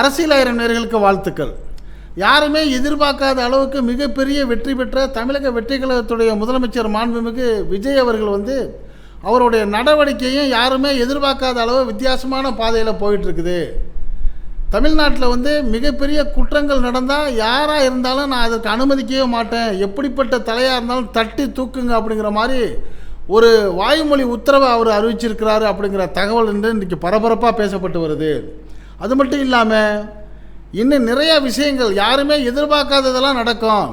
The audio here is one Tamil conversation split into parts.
அரசியலாயிரம் நேயர்களுக்கு வாழ்த்துக்கள். யாருமே எதிர்பார்க்காத அளவுக்கு மிகப்பெரிய வெற்றி பெற்ற தமிழக வெற்றி கழகத்துடைய முதலமைச்சர் மாண்புமிகு விஜய் அவர்கள் அவருடைய நடவடிக்கையும் யாருமே எதிர்பார்க்காத அளவு வித்தியாசமான பாதையில் போயிட்டுருக்குது. தமிழ்நாட்டில் மிகப்பெரிய குற்றங்கள் நடந்தால் யாராக இருந்தாலும் நான் அதற்கு அனுமதிக்கவே மாட்டேன், எப்படிப்பட்ட தலையாக இருந்தாலும் தட்டி தூக்குங்க அப்படிங்கிற மாதிரி ஒரு வாய்மொழி உத்தரவை அவர் அறிவிச்சிருக்கிறாரு அப்படிங்கிற தகவல் இன்றைக்கி பரபரப்பாக பேசப்பட்டு வருது. அது மட்டும் இல்லாமல் இன்னும் நிறைய விஷயங்கள் யாருமே எதிர்பார்க்காததெல்லாம் நடக்கும்.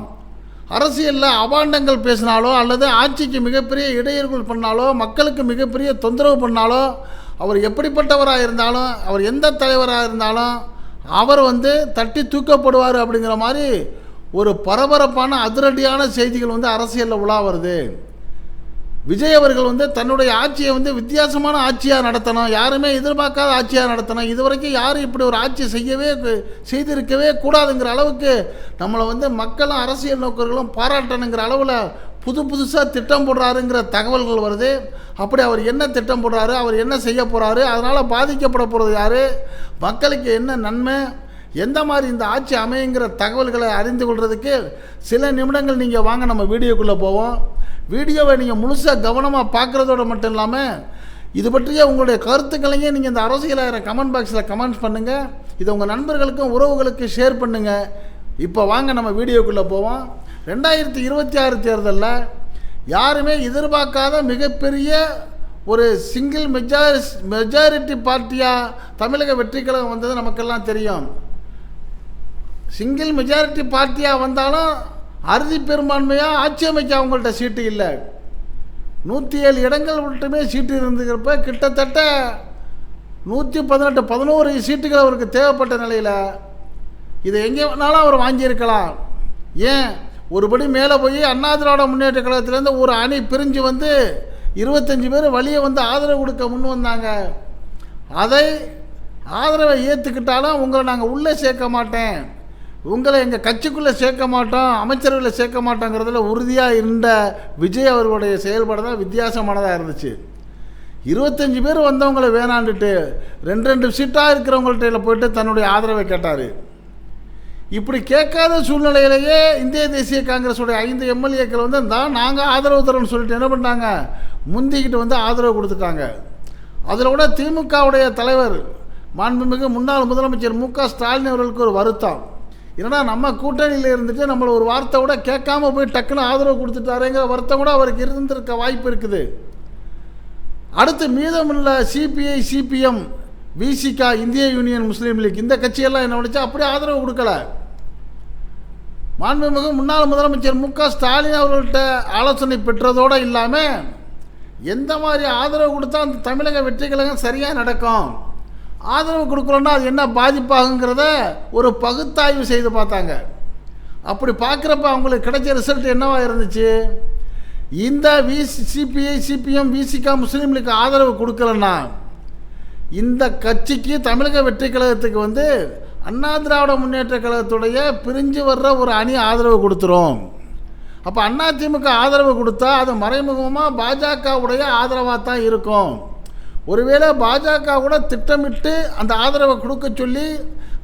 அரசியலில் அபாண்டங்கள் பேசினாலோ அல்லது ஆட்சிக்கு மிகப்பெரிய இடையூறுகள் பண்ணாலோ மக்களுக்கு மிகப்பெரிய தொந்தரவு பண்ணாலோ அவர் எப்படிப்பட்டவராக இருந்தாலும் அவர் எந்த தலைவராக இருந்தாலும் அவர் தட்டி தூக்கப்படுவார் அப்படிங்கிற மாதிரி ஒரு பரபரப்பான அதிரடியான செய்திகள் அரசியலில் உலா வருது. விஜய் அவர்கள் தன்னுடைய ஆட்சியை வித்தியாசமான ஆட்சியாக நடத்தணும், யாருமே எதிர்பார்க்காத ஆட்சியாக நடத்தணும், இதுவரைக்கும் யாரும் இப்படி ஒரு ஆட்சி செய்திருக்கவே கூடாதுங்கிற அளவுக்கு நம்மளை மக்களும் அரசியல் நோக்கர்களும் பாராட்டணுங்கிற அளவில் புதுசாக திட்டம் போடுறாருங்கிற தகவல்கள் வருது. அப்படி அவர் என்ன திட்டம் போடுறாரு, அவர் என்ன செய்ய போகிறாரு, அதனால் பாதிக்கப்பட போகிறது யார், மக்களுக்கு என்ன நன்மை, எந்த மாதிரி இந்த ஆட்சி அமையுங்கிற தகவல்களை அறிந்து கொள்வதுக்கு சில நிமிடங்கள் நீங்கள் வாங்க நம்ம வீடியோக்குள்ளே போவோம். வீடியோவை நீங்கள் முழுசாக கவனமாக பார்க்குறதோடு மட்டும் இல்லாமல் இது பற்றிய உங்களுடைய கருத்துக்களையும் நீங்கள் இந்த அரசியலாயிரம் கமெண்ட் பாக்ஸில் கமெண்ட்ஸ் பண்ணுங்கள். இதை உங்கள் நண்பர்களுக்கும் உறவுகளுக்கு ஷேர் பண்ணுங்கள். இப்போ வாங்க நம்ம வீடியோக்குள்ளே போவோம். 2026 தேர்தலில் யாருமே எதிர்பார்க்காத மிகப்பெரிய ஒரு சிங்கிள் மெஜாரிட்டி பார்ட்டியாக தமிழக வெற்றி கழகம் வந்தது நமக்கெல்லாம் தெரியும். சிங்கிள் மெஜாரிட்டி பார்ட்டியாக வந்தாலும் அறுதி பெரும்பான்மையாக ஆட்சி அமைக்க அவங்கள்ட்ட சீட்டு இல்லை. 107 இடங்கள் மட்டுமே சீட்டு இருந்துக்கிறப்ப கிட்டத்தட்ட 118 சீட்டுகள் அவருக்கு தேவைப்பட்ட நிலையில் இதை எங்கே வேணாலும் அவர் வாங்கியிருக்கலாம். ஏன் ஒருபடி மேலே போய் அண்ணா திராவிட முன்னேற்ற கழகத்திலேருந்து ஒரு அணி பிரிஞ்சு 25 பேர் வழியை ஆதரவு கொடுக்க முன் வந்தாங்க. அதை ஆதரவை ஏற்றுக்கிட்டாலும் உங்களை நாங்கள் உள்ளே சேர்க்க மாட்டேன், உங்களை எங்கள் கட்சிக்குள்ளே சேர்க்க மாட்டோம், அமைச்சர்களை சேர்க்க மாட்டோங்கிறதுல உறுதியாக இருந்த விஜய் அவர்களுடைய செயல்பாடு தான் வித்தியாசமானதாக இருந்துச்சு. 25 பேர் வந்தவங்களை வேணாண்டுட்டு 2 சீட்டாக இருக்கிறவங்கள்ட்ட போயிட்டு தன்னுடைய ஆதரவை கேட்டார். இப்படி கேட்காத சூழ்நிலையிலேயே இந்திய தேசிய காங்கிரஸுடைய 5 எம்எல்ஏக்கள் நாங்கள் ஆதரவு தரோன்னு சொல்லிட்டு என்ன பண்ணாங்க, முந்திக்கிட்டு ஆதரவு கொடுத்துட்டாங்க. அதில் கூட திமுகவுடைய தலைவர் மாண்புமிகு முன்னாள் முதலமைச்சர் மு.க. ஸ்டாலின் அவர்களுக்கு ஒரு வருத்தம். ஏன்னா நம்ம கூட்டணியில் இருந்துட்டு நம்மளை ஒரு வார்த்தை கூட கேட்காம போய் டக்குன்னு ஆதரவு கொடுத்துட்டாருங்கிற வருத்தம் கூட அவருக்கு இருந்திருக்க வாய்ப்பு இருக்குது. அடுத்து மீதமுள்ள சிபிஐ, சிபிஎம், விசிகா, இந்திய யூனியன் முஸ்லீம் லீக் இந்த கட்சியெல்லாம் என்ன பண்ணிச்சா அப்படியே ஆதரவு கொடுக்கல. மாண்புமிகு முன்னாள் முதலமைச்சர் மு.க. ஸ்டாலின் அவர்கள்ட்ட ஆலோசனை பெற்றதோடு இல்லாமல் எந்த மாதிரி ஆதரவு கொடுத்தா அந்த தமிழக வெற்றி கழகம் சரியாக நடக்கும், ஆதரவு கொடுக்குறோன்னா அது என்ன பாதிப்பாகுங்கிறத ஒரு பகுத்தாய்வு செய்து பார்த்தாங்க. அப்படி பார்க்குறப்ப அவங்களுக்கு கிடைச்ச ரிசல்ட் என்னவாக இருந்துச்சு, இந்த சிபிஐ, சிபிஎம், விசிகா, முஸ்லீம் லீக் ஆதரவு கொடுக்கலன்னா இந்த கட்சிக்கு தமிழக வெற்றி கழகத்துக்கு அண்ணா திராவிட முன்னேற்ற கழகத்துடைய பிரிஞ்சு வர்ற ஒரு அணி ஆதரவு கொடுத்துரும். அப்போ அதிமுக ஆதரவு கொடுத்தா அது மறைமுகமாக பாஜகவுடைய ஆதரவாக தான் இருக்கும். ஒருவேளை பாஜக கூட திட்டமிட்டு அந்த ஆதரவை கொடுக்க சொல்லி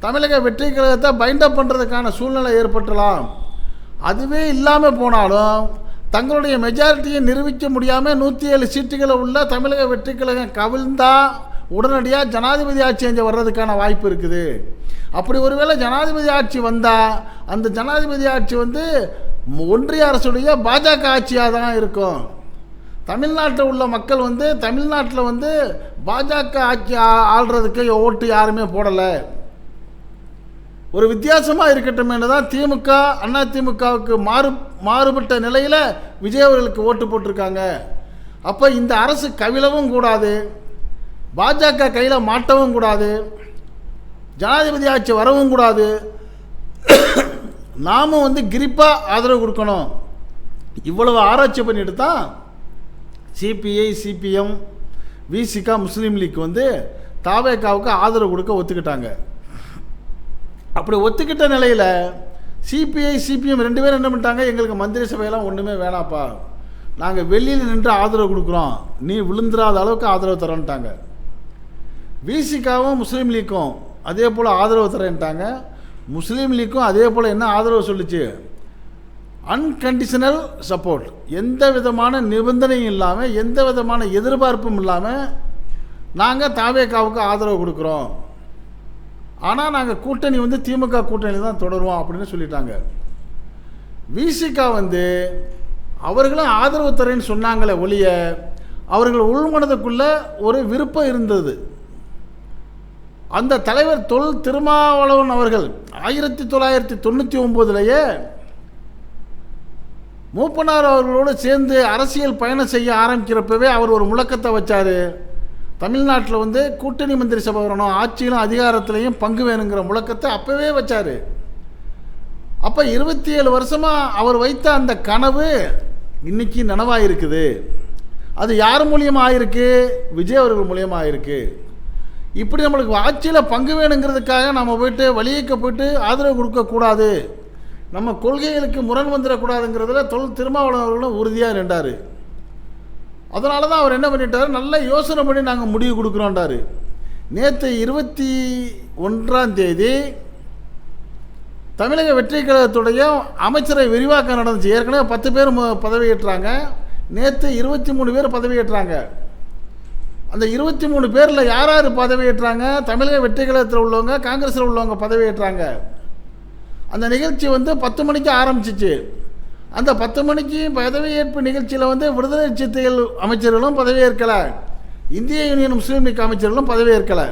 தமிழக வெற்றி கழகத்தை பைண்டப் பண்ணுறதுக்கான சூழ்நிலை ஏற்பட்டலாம். அதுவே இல்லாமல் போனாலும் தங்களுடைய மெஜாரிட்டியை நிரூபிக்க முடியாமல் 107 சீட்டுகளை உள்ள தமிழக வெற்றி கழகம் கவிழ்ந்தால் உடனடியாக ஜனாதிபதி ஆட்சி வர்றதுக்கான வாய்ப்பு இருக்குது. அப்படி ஒருவேளை ஜனாதிபதி ஆட்சி வந்தால் அந்த ஜனாதிபதி ஆட்சி ஒன்றிய அரசுடைய பாஜக ஆட்சியாக தான் இருக்கும். தமிழ்நாட்டில் உள்ள மக்கள் தமிழ்நாட்டில் பாஜக ஆட்சி ஆள்றதுக்கு ஓட்டு யாருமே போடலை. ஒரு வித்தியாசமாக இருக்கட்டும்னு தான் திமுக அதிமுகவுக்கு மாறுபட்ட நிலையில் விஜய் அவர்களுக்கு ஓட்டு போட்டிருக்காங்க. அப்போ இந்த அரசு கவிழவும் கூடாது, பாஜக கையில் மாட்டவும் கூடாது, ஜனாதிபதி ஆட்சி வரவும் கூடாது, நாமும் கிரிப்பாக ஆதரவு கொடுக்கணும். இவ்வளவு ஆராய்ச்சி பண்ணிட்டு தான் சிபிஐ, சிபிஎம், விசிகா, முஸ்லீம் லீக் தாவேகாவுக்கு ஆதரவு கொடுக்க ஒத்துக்கிட்டாங்க. அப்படி ஒத்துக்கிட்ட நிலையில் சிபிஐ, சிபிஎம் 2 பேரும் என்ன பண்ணிட்டாங்க, எங்களுக்கு மந்திரி சபையெல்லாம் ஒன்றுமே வேணாப்பா, நாங்கள் வெளியில் நின்று ஆதரவு கொடுக்குறோம், நீ விழுந்துடாத அளவுக்கு ஆதரவு தரோன்ட்டாங்க. விசிகாவும் முஸ்லீம் லீக்கும் அதே போல் ஆதரவு தரேன்ட்டாங்க. முஸ்லீம் லீக்கும் அதே போல் என்ன ஆதரவு சொல்லிச்சு, அன்கண்டிஷனல் சப்போர்ட், எந்த விதமான நிபந்தனையும் இல்லாமல் எந்த விதமான எதிர்பார்ப்பும் இல்லாமல் நாங்கள் தாவேகாவுக்கு ஆதரவு கொடுக்குறோம், ஆனால் நாங்கள் கூட்டணி வந்து திமுக கூட்டணி தான் தொடருவோம் அப்படின்னு சொல்லிட்டாங்க. விசிகா வந்து அவர்களும் ஆதரவு தரேன்னு சொன்னாங்களே ஒழிய அவர்கள் உள்மனதுக்குள்ள ஒரு விருப்பம் இருந்தது. அந்த தலைவர் தொல் திருமாவளவன் அவர்கள் 1999 மூப்பனார் அவர்களோடு சேர்ந்து அரசியல் பயணம் செய்ய ஆரம்பிக்கிறப்பவே அவர் ஒரு முழக்கத்தை வச்சார். தமிழ்நாட்டில் வந்து கூட்டணி மந்திரி சபை வரணும், ஆட்சியிலும் அதிகாரத்திலையும் பங்கு வேணுங்கிற முழக்கத்தை அப்போவே வச்சார். அப்போ 27 வருஷமாக அவர் வைத்த அந்த கனவு இன்னைக்கு நனவாக இருக்குது. அது யார் மூலியமாக ஆயிருக்கு, விஜய் அவர்கள் மூலியமாக ஆயிருக்கு. இப்படி நம்மளுக்கு ஆட்சியில் பங்கு வேணுங்கிறதுக்காக நம்ம போயிட்டு வழியக்க போயிட்டு ஆதரவு கொடுக்கக்கூடாது, நம்ம கொள்கைகளுக்கு முரண் வந்துடக்கூடாதுங்கிறதுல தொல் திருமாவளவன் அவர்களும் உறுதியாக நின்றார். அதனால தான் அவர் என்ன பண்ணிட்டார், நல்லா யோசனை பண்ணி நாங்கள் முடிவு கொடுக்குறோன்றார். நேற்று 21ஆம் தேதி தமிழக வெற்றி கழகத்துடைய அமைச்சரை விரிவாக்கம் நடந்துச்சு. ஏற்கனவே 10 பேர் பதவியேற்றாங்க, நேற்று 23 பேர் பதவியேற்றாங்க. அந்த 23 பேரில் யார் யார் பதவியேற்றாங்க, தமிழக வெற்றி கழகத்தில் உள்ளவங்க, காங்கிரஸில் உள்ளவங்க பதவியேற்றாங்க. அந்த நிகழ்ச்சி வந்து 10 மணிக்கு ஆரம்பிச்சிச்சு. அந்த 10 மணிக்கு பதவியேற்பு நிகழ்ச்சியில் வந்து விடுதலை சிறுத்தைகள் அமைச்சர்களும் பதவியேற்கலை, இந்திய யூனியன் முஸ்லீம் லீக் அமைச்சர்களும் பதவியேற்கலை.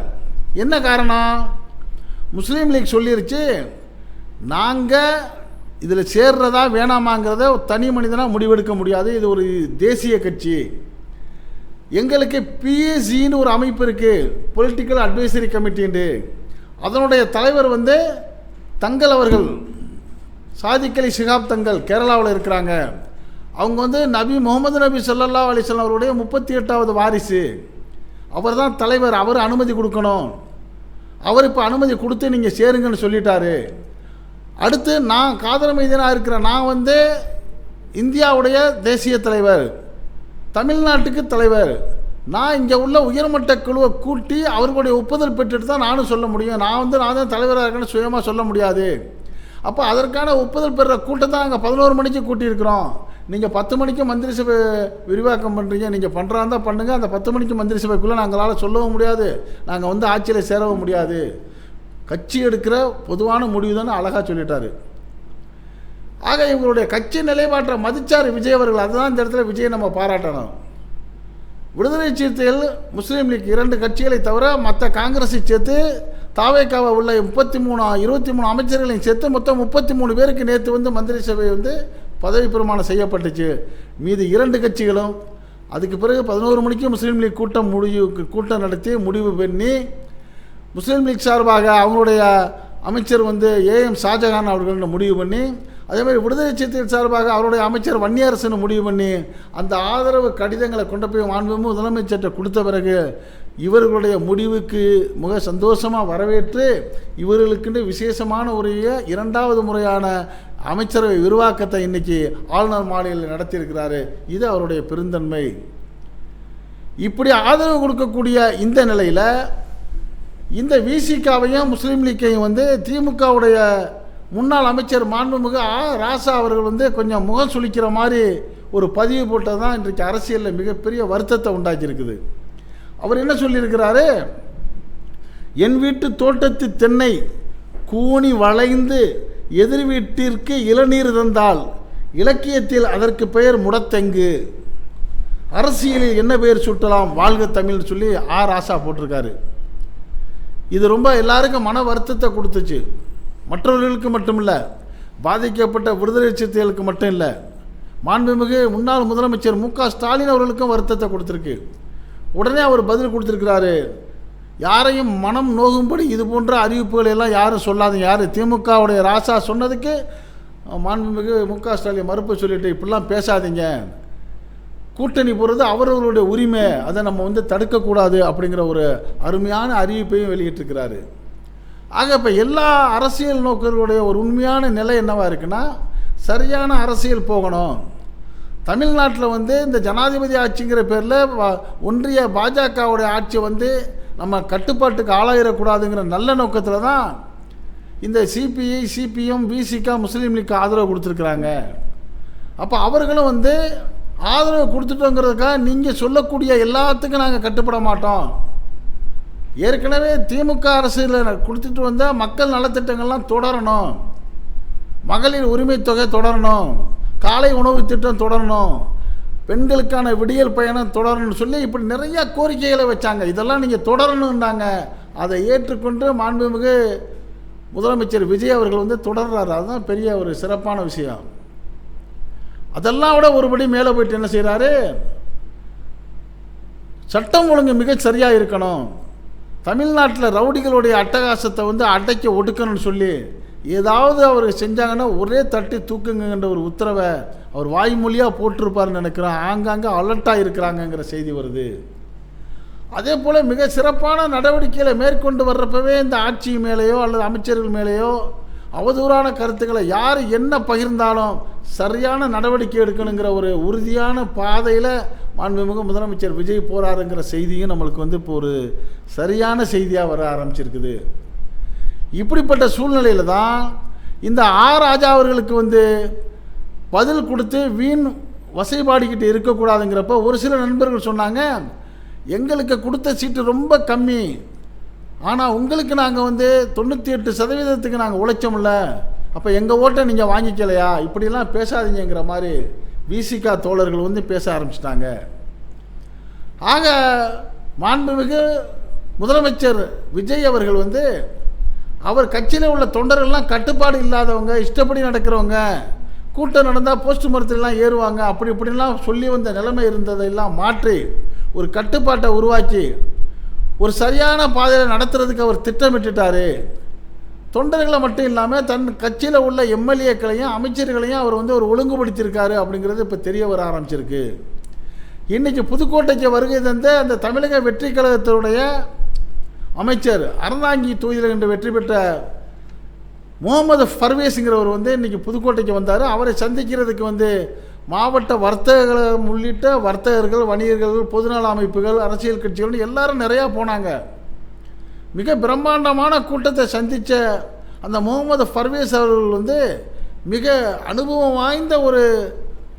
என்ன காரணம், முஸ்லீம் லீக் சொல்லிருச்சு, நாங்கள் இதில் சேர்றதா வேணாமாங்கிறத தனி மனிதனாக முடிவெடுக்க முடியாது, இது ஒரு தேசிய கட்சி, எங்களுக்கு பிஎஸ்சின்னு ஒரு அமைப்பு இருக்குது, பொலிட்டிக்கல் அட்வைசரி கமிட்டின்னு, அதனுடைய தலைவர் வந்து தங்கள் அவர்கள், சாதிக் அலி ஷிஹாப் தங்கள் கேரளாவில் இருக்கிறாங்க. அவங்க வந்து முகமது நபி ஸல்லல்லாஹு அலைஹி வஸல்லம் அவருடைய 38வது வாரிசு, அவர் தான் தலைவர், அவர் அனுமதி கொடுக்கணும், அவர் இப்போ அனுமதி கொடுத்து நீங்கள் சேருங்கன்னு சொல்லிட்டாரு. அடுத்து நான் காதர் மைதீனாக இருக்கிறேன், நான் வந்து இந்தியாவுடைய தேசிய தலைவர், தமிழ்நாட்டுக்கு தலைவர், நான் இங்கே உள்ள உயர்மட்ட குழுவை கூட்டி அவர்களுடைய ஒப்புதல் பெற்றுட்டு தான் நானும் சொல்ல முடியும், நான் தான் தலைவராக இருக்கேன்னு சுயமாக சொல்ல முடியாது. அப்போ அதற்கான ஒப்புதல் பெறுற கூட்டம் தான் அங்கே 11 மணிக்கு கூட்டியிருக்கிறோம். நீங்கள் 10 மணிக்கு மந்திரி சபை விரிவாக்கம் பண்ணுறீங்க, நீங்கள் பண்ணுறாங்க தான் பண்ணுங்கள், அந்த 10 மணிக்கு மந்திரி சபைக்குள்ளே நாங்களால் சொல்லவும் முடியாது, நாங்கள் வந்து ஆட்சியில் சேரவும் முடியாது, கட்சி எடுக்கிற பொதுவான முடிவு தானே அழகாக சொல்லிட்டாரு. ஆக இவங்களுடைய கட்சி நிலைப்பாட்டை மதிச்சார் விஜய் அவர்கள். அதுதான் இந்த இடத்துல விஜயை நம்ம பாராட்டணும். விடுதலை சிறுத்தைகள், முஸ்லீம் லீக் 2 கட்சிகளை தவிர மற்ற காங்கிரஸை சேர்த்து தாவேகாவை உள்ள 23 அமைச்சர்களையும் சேர்த்து மொத்தம் 33 பேருக்கு நேற்று வந்து மந்திரி சபை வந்து பதவி பிரமாணம் செய்யப்பட்டுச்சு. மீது 2 கட்சிகளும் அதுக்கு பிறகு 11 மணிக்கு முஸ்லீம் லீக் கூட்டம் நடத்தி முடிவு பண்ணி, முஸ்லீம் லீக் சார்பாக அவங்களுடைய அமைச்சர் வந்து ஏஎம் ஷாஜகான் அவர்கள் முடிவு பண்ணி, அதேமாதிரி விடுதலை சிறுத்தைகள் சார்பாக அவருடைய அமைச்சர் வன்னியரசன் முடிவு பண்ணி அந்த ஆதரவு கடிதங்களை கொண்டு போய் மாண்புமிகு முதலமைச்சர்கிட்ட கொடுத்த பிறகு இவர்களுடைய முடிவுக்கு மிக சந்தோஷமாக வரவேற்று இவர்களுக்குன்னு விசேஷமான ஒரு 2வது முறையான அமைச்சரவை விரிவாக்கத்தை இன்றைக்கி ஆளுநர் மாளிகையில் நடத்தியிருக்கிறாரு. இது அவருடைய பெருந்தன்மை. இப்படி ஆதரவு கொடுக்கக்கூடிய இந்த நிலையில் இந்த விசிகாவையும் முஸ்லீம் லீக்கையும் வந்து திமுகவுடைய முன்னாள் அமைச்சர் மாண்புமிகு ராசா அவர்கள் வந்து கொஞ்சம் முகம் சுளிக்கிற மாதிரி ஒரு பதிவு போட்டது தான் இன்றைக்கு அரசியலில் மிகப்பெரிய வருத்தத்தை உண்டாக்கியிருக்குது. அவர் என்ன சொல்லியிருக்கிறாரு, என் வீட்டு தோட்டத்து தென்னை கூனி வளைந்து எதிர் வீட்டிற்கு இளநீர் தந்தால் இலக்கியத்தில் அதற்கு பெயர் முடத்தெங்கு, அரசியலில் என்ன பெயர் சுட்டலாம், வாழ்க தமிழ்னு சொல்லி ராசா போட்டிருக்காரு. இது ரொம்ப எல்லாருக்கும் மன வருத்தத்தை கொடுத்துச்சு. மற்றவர்களுக்கு மட்டும் இல்லை, பாதிக்கப்பட்ட விடுதலை சிறுத்தைகளுக்கு மட்டும் இல்லை, மாண்புமிகு முன்னாள் முதலமைச்சர் மு.க. ஸ்டாலின் அவர்களுக்கும் வருத்தத்தை கொடுத்துருக்கு. உடனே அவர் பதில் கொடுத்துருக்கிறாரு, யாரையும் மனம் நோகும்படி இது போன்ற அறிவிப்புகள் எல்லாம் யாரும் சொல்லாதீங்க. யார் திமுகவுடைய ராசா சொன்னதுக்கு மாண்புமிகு மு.க. ஸ்டாலின் மறுப்பு சொல்லிட்டு இப்படிலாம் பேசாதீங்க, கூட்டணி போடுறது அவர்களுடைய உரிமை, அதை நம்ம வந்து தடுக்கக்கூடாது அப்படிங்கிற ஒரு அருமையான அறிவிப்பையும் வெளியிட்டிருக்கிறாரு. ஆக இப்போ எல்லா அரசியல் நோக்கர்களுடைய ஒரு உண்மையான நிலை என்னவாக இருக்குன்னா, சரியான அரசியல் போகணும். தமிழ்நாட்டில் வந்து இந்த ஜனாதிபதி ஆட்சிங்கிற பேரில் ஒன்றிய பாஜகவுடைய ஆட்சி வந்து நம்ம கட்டுப்பாட்டுக்கு ஆளாயிடக்கூடாதுங்கிற நல்ல நோக்கத்தில் தான் இந்த சிபிஐ, சிபிஎம், விசிகா, முஸ்லீம் லீக் ஆதரவு கொடுத்துருக்குறாங்க. அப்போ அவர்களும் வந்து ஆதரவு கொடுத்துட்டோங்கிறதுக்காக நீங்கள் சொல்லக்கூடிய எல்லாத்துக்கும் நாங்கள் கட்டுப்பட மாட்டோம். ஏற்கனவே திமுக அரசில் கொடுத்துட்டு வந்தால் மக்கள் நலத்திட்டங்கள்லாம் தொடரணும், மகளிர் உரிமை தொகை தொடரணும், காலை உணவு திட்டம் தொடரணும், பெண்களுக்கான விடியல் பயணம் தொடரணும்னு சொல்லி இப்படி நிறையா கோரிக்கைகளை வச்சாங்க. இதெல்லாம் நீங்கள் தொடரணுன்னாங்க. அதை ஏற்றுக்கொண்டு மாண்புமிகு முதலமைச்சர் விஜய் அவர்கள் வந்து தொடர்றாரு. அதுதான் பெரிய ஒரு சிறப்பான விஷயம். அதெல்லாம் விட ஒருபடி மேலே போயிட்டு என்ன செய்கிறாரு, சட்டம் ஒழுங்கு மிக சரியாக இருக்கணும், தமிழ்நாட்டில் ரவுடிகளுடைய அட்டகாசத்தை வந்து அடைக்க ஒடுக்கணும்னு சொல்லி ஏதாவது அவர் செஞ்சாங்கன்னா ஒரே தட்டி தூக்குங்கன்ற ஒரு உத்தரவை அவர் வாய்மொழியாக போட்டிருப்பார்னு நினைக்கிறேன். ஆங்காங்கே அலர்ட்டாக இருக்கிறாங்கங்கிற செய்தி வருது. அதே போல் மிக சிறப்பான நடவடிக்கைகளை மேற்கொண்டு வர்றப்பவே இந்த ஆட்சி மேலேயோ அல்லது அமைச்சர்கள் மேலேயோ அவதூறான கருத்துக்களை யார் என்ன பகிர்ந்தாலும் சரியான நடவடிக்கை எடுக்கணுங்கிற ஒரு உறுதியான பாதையில் மாண்புமிகு முதலமைச்சர் விஜய் போகிறாருங்கிற செய்தியும் நம்மளுக்கு வந்து இப்போ ஒரு சரியான செய்தியாக வர ஆரம்பிச்சிருக்குது. இப்படிப்பட்ட சூழ்நிலையில் தான் இந்த ராஜா அவர்களுக்கு வந்து பதில் கொடுத்து வீண் வசைபாடிக்கிட்டு இருக்கக்கூடாதுங்கிறப்ப ஒரு சில நண்பர்கள் சொன்னாங்க, எங்களுக்கு கொடுத்த சீட்டு ரொம்ப கம்மி, ஆனால் உங்களுக்கு நாங்கள் வந்து 98% நாங்கள் உழைச்சோம்ல, அப்போ எங்கள் ஓட்டை நீங்கள் வாங்கிக்கலையா, இப்படிலாம் பேசாதீங்கிற மாதிரி விசிகா தோழர்கள் வந்து பேச ஆரம்பிச்சிட்டாங்க. ஆக மாண்புமிகு முதலமைச்சர் விஜய் அவர்கள் வந்து அவர் கட்சியில் உள்ள தொண்டர்கள்லாம் கட்டுப்பாடு இல்லாதவங்க, இஷ்டப்படி நடக்கிறவங்க, கூட்டம் நடந்தால் போஸ்ட் மரத்துலாம் ஏறுவாங்க, அப்படி இப்படிலாம் சொல்லி வந்த நிலைமை இருந்ததையெல்லாம் மாற்றி ஒரு கட்டுப்பாட்டை உருவாக்கி ஒரு சரியான பாதையில் நடத்துறதுக்கு அவர் திட்டமிட்டுட்டார். தொண்டர்களை மட்டும் இல்லாமல் தன் கட்சியில் உள்ள எம்எல்ஏக்களையும் அமைச்சர்களையும் அவர் வந்து ஒரு ஒழுங்குபடுத்தியிருக்காரு அப்படிங்கிறது இப்போ தெரிய வர ஆரம்பிச்சிருக்கு. இன்றைக்கி புதுக்கோட்டைக்கு வருகை தந்த அந்த தமிழக வெற்றி கழகத்தினுடைய அமைச்சர் அறந்தாங்கி தொகுதியில் இன்று வெற்றி பெற்ற முகமது பர்வேஸுங்கிறவர் வந்து இன்றைக்கி புதுக்கோட்டைக்கு வந்தார். அவரை சந்திக்கிறதுக்கு வந்து மாவட்ட வர்த்தகர்கள் உள்ளிட்ட வர்த்தகர்கள், வணிகர்கள், பொதுநல அமைப்புகள், அரசியல் கட்சிகள் எல்லாரும் நிறையா போனாங்க. மிக பிரம்மாண்டமான கூட்டத்தை சந்தித்த அந்த முகமது பர்வேஸ் அவர்கள் வந்து மிக அனுபவம் வாய்ந்த ஒரு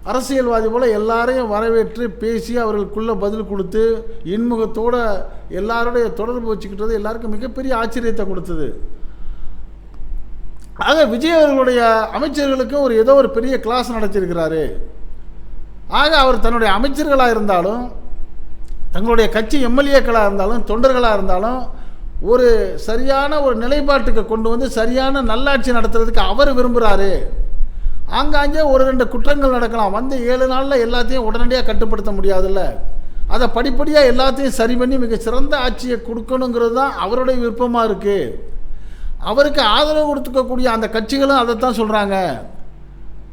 அரசியல்வாதி போல் எல்லாரையும் வரவேற்று பேசி அவர்களுக்குள்ளே பதில் கொடுத்து இன்முகத்தோடு எல்லாருடைய தொடர்பு வச்சுக்கிட்டது எல்லாருக்கும் மிகப்பெரிய ஆச்சரியத்தை கொடுத்தது. ஆக விஜய் அவர்களுடைய அமைச்சர்களுக்கும் ஏதோ ஒரு பெரிய கிளாஸ் நடத்தியிருக்கிறாரு. ஆக அவர் தன்னுடைய அமைச்சர்களாக இருந்தாலும், தங்களுடைய கட்சி எம்எல்ஏக்களாக இருந்தாலும், தொண்டர்களாக இருந்தாலும் ஒரு சரியான ஒரு நிலைப்பாட்டுக்கு கொண்டு வந்து சரியான நல்லாட்சி நடத்துறதுக்கு அவர் விரும்புகிறாரு. ஆங்காங்கே ஒரு 2 குற்றங்கள் நடக்கலாம், வந்து 7 நாளில் எல்லாத்தையும் உடனடியாக கட்டுப்படுத்த முடியாதுல்ல, அதை படிப்படியாக எல்லாத்தையும் சரி பண்ணி மிக சிறந்த ஆட்சியை கொடுக்கணுங்கிறது தான் அவருடைய விருப்பமாக இருக்குது. அவருக்கு ஆதரவு கொடுத்துக்கக்கூடிய அந்த கட்சிகளும் அதைத்தான் சொல்கிறாங்க.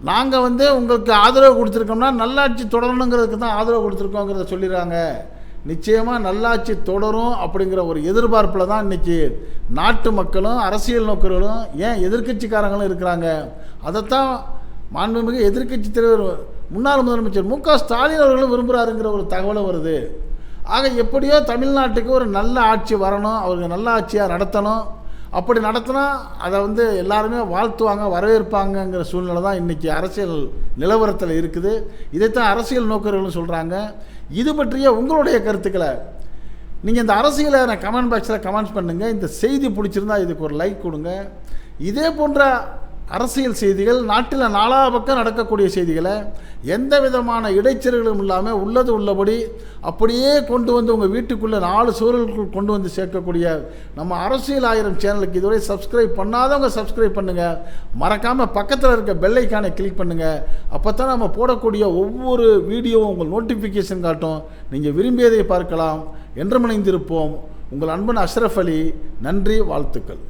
நாங்கள் வந்து உங்களுக்கு ஆதரவு கொடுத்துருக்கோம்னா நல்லாட்சி தொடரணுங்கிறதுக்கு தான் ஆதரவு கொடுத்துருக்கோங்கிறத சொல்லிடுறாங்க. நிச்சயமாக நல்லாட்சி தொடரும் அப்படிங்கிற ஒரு எதிர்பார்ப்பில் தான் இன்றைக்கி நாட்டு மக்களும் அரசியல் நோக்கர்களும் ஏன் எதிர்க்கட்சிக்காரங்களும் இருக்கிறாங்க. அதைத்தான் மாண்புமிகு எதிர்க்கட்சி தலைவர் முன்னாள் முதலமைச்சர் மு க ஸ்டாலின் அவர்களும் விரும்புகிறாருங்கிற ஒரு தகவலும் வருது. ஆக எப்படியோ தமிழ்நாட்டுக்கு ஒரு நல்ல ஆட்சி வரணும், அவருக்கு நல்ல ஆட்சியாக நடத்தணும். அப்படி நடத்தினா அதை வந்து எல்லாருமே வாழ்த்துவாங்க, வரவேற்பாங்கங்கிற சூழ்நிலை தான் இன்றைக்கி அரசியல் நிலவரத்தில் இருக்குது. இதைத்தான் அரசியல் நோக்கர்களும் சொல்கிறாங்க. இது பற்றிய உங்களுடைய கருத்துக்களை நீங்கள் இந்த அரசியலை கமெண்ட் பாக்ஸில் கமெண்ட்ஸ் பண்ணுங்கள். இந்த செய்தி பிடிச்சிருந்தால் இதுக்கு ஒரு லைக் கொடுங்க. இதே போன்ற அரசியல் செய்திகள், நாட்டில் நாலா பக்கம் நடக்கக்கூடிய செய்திகளை எந்த விதமான இடைச்சல்களும் இல்லாமல் உள்ளது உள்ளபடி அப்படியே கொண்டு வந்து உங்கள் வீட்டுக்குள்ளே 4 சுவர்களுக்குள் கொண்டு வந்து சேர்க்கக்கூடிய நம்ம அரசியல் ஆயிரம் சேனலுக்கு இதுவரை சப்ஸ்கிரைப் பண்ணாதவங்க சப்ஸ்கிரைப் பண்ணுங்கள். மறக்காமல் பக்கத்தில் இருக்க பெல் ஐக்கானை கிளிக் பண்ணுங்கள். அப்போ தான் நம்ம போடக்கூடிய ஒவ்வொரு வீடியோவும் உங்கள் நோட்டிஃபிகேஷன் காட்டும். நீங்கள் விரும்பியதை பார்க்கலாம். என்றும் இணைந்திருப்போம். உங்கள் அன்பன் அஷ்ரஃப் அலி. நன்றி, வாழ்த்துக்கள்.